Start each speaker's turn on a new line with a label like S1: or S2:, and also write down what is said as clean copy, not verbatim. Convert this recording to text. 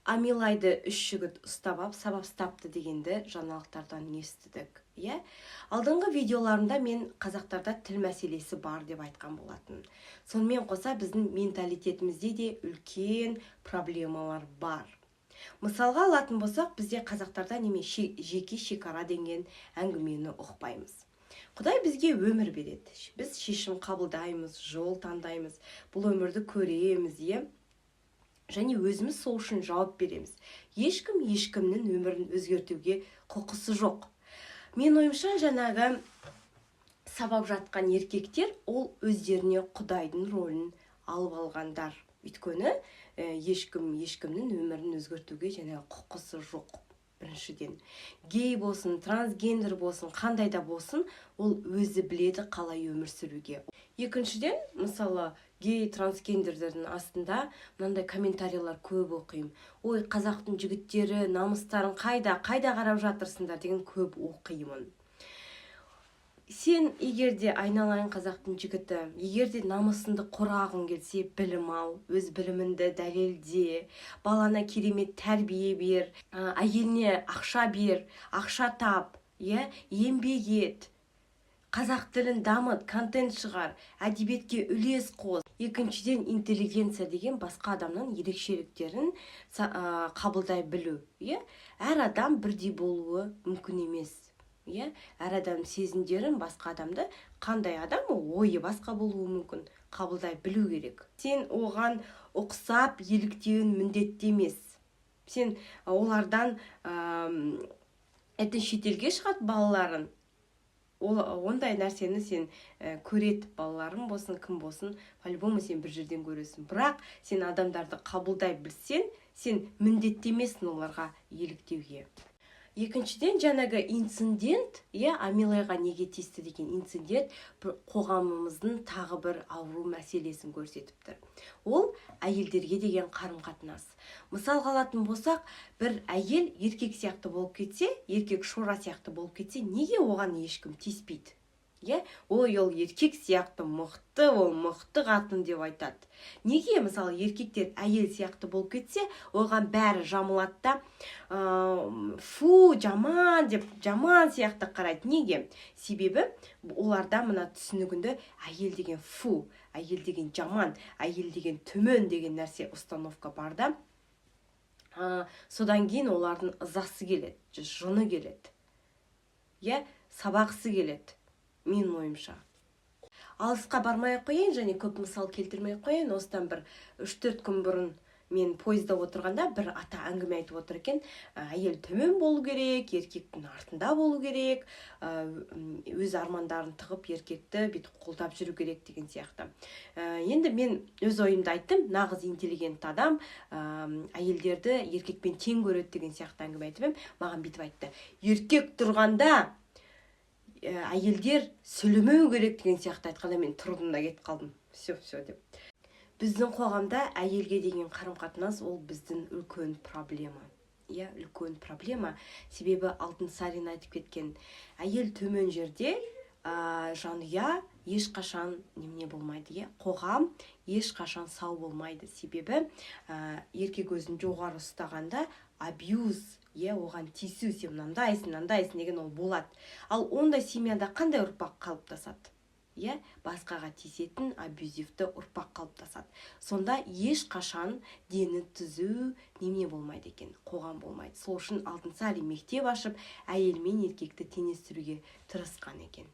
S1: Амилайды 3 жігіт ұстап алып, сабап ұстапты дегенді жаңалықтардан естідік. Алдыңғы видеоларымда мен қазақтарда тіл мәселесі бар деп айтқан болатын. Сонымен қоса біздің менталитетімізде де үлкен проблемалар бар. Мысалға алатын болсақ, бізде қазақтарда жеке шекара деген әңгімені ұқпаймыз. Құдай бізге өмір береді. Біз шешім қабылдаймыз, жол таңдаймыз, бұл өмірді көреміз, және өзіміз сол үшін жауап береміз. Ешкім ешкімнің өмірін өзгертуге құқысы жоқ. Мен ойымша, жаңағы сабап жатқан еркектер, ол өздеріне Құдайдың рөлін алып алғандар. Өйткені ешкімнің өмірін өзгертуге жаңағы құқысы жоқ. Біріншіден, гей болсын, трансгендер болсын, қандай да болсын, ол өзі біледі қалай өмір сүруге. Екіншіден, мысалы, гей трансгендердің астында мынандай комментарийлар көп оқимын. Ой, қазақтың жігіттері намыстарын қайда қарап жатырсыңдар деген көп оқимын. Сен егерде айналайын қазақтың жігіті, егерде намысыңды қорғағың келсе, білім ал, өз біліміңді дәлелде, балана керемет тәрбие бер, әйеліне ақша бер, ақша тап, еңбек ет, қазақ тілін дамыт, контент шығар, әдебиетке үлес қос. Екіншіден, интеллигенция деген басқа адамның ерекшеліктерін қабылдай білу. Әр адам бірдей болуы мүмкін емес. Әр адам сезімдерін басқа адамды, қандай адам ойы басқа болуы мүмкін, қабылдай білу керек. Сен оған ұқсап еліктеуін міндетті емес. Сен олардан шетелге шығады балаларын, ондай нәрсені сен көрет, балаларың болсын, кім болсын, по-любому сен бір жерден көресің. Бірақ сен адамдарды қабылдай білсең, сен міндетті емессің оларға еліктеуге. Екіншіден, жаңағы инцидент, Амилайға неге тиісті деген инцидент қоғамымыздың тағы бір ауру мәселесін көрсетіп тұр. Ол әйелдерге деген қарым-қатынас. Мысал алатын болсақ, бір әйел еркек сияқты болып кетсе, еркек шора сияқты болып кетсе, неге оған ешкім тиіспейді? Ой, ол еркек сияқты мықты, ол мықты қатын деп айтады. Неге, мысалы, еркектер әйел сияқты болып кетсе, оған бәрі жамылады да, фу, жаман деп, жаман сияқты қарайды. Неге? Себебі оларда мына түсінігінде әйел деген фу, әйел деген жаман, әйел деген төмен деген нәрсе установка бар да. Содан кейін олардың ызасы келеді, жыны келеді. Сабақсы келеді. Мен ойымша. Алысқа бармай қойын, және көп мысал келтірмей қойын. Осыдан бір 3-4 күн бұрын мен пойызда отырғанда бір ата әңгіме айтып отыр екен. Әйел төмен болу керек, еркектің артында болу керек, өз армандарын тығып еркекті бүйтіп қолдап жүру керек деген сияқты. Енді мен өз ойымды айттым, нағыз интеллигент адам әйелдерді еркекпен тең көреді деген сияқты әңгіме айтып ем. Маған бүйтіп айтты: еркек тұрғанда әйелдер сөйлемеу керек деген сияқты айтқанда мен тұрдым да кетіп қалдым. Все деп. Біздің қоғамда әйелге деген қарым-қатынас ол біздің үлкен проблема. Үлкен проблема. Себебі Алтынсарин айтып кеткен, әйел төмен жерде жанұя ешқашан немене болмайды. Қоғам ешқашан сау болмайды. Себебі еркек өзін жоғары ұстағанда абьюз, оған тиісу, сен мынандайсың деген ол болады. Ал ондай семьяда қандай ұрпақ қалыптасады? Басқаға тиісетін абьюзивті ұрпақ қалыптасады. Сонда ешқашан дені түзу неме болмайды екен, қоғам болмайды. Сол үшін Алтынсарин мектеп ашып, әйел мен еркекті теңестіруге тырысқан екен.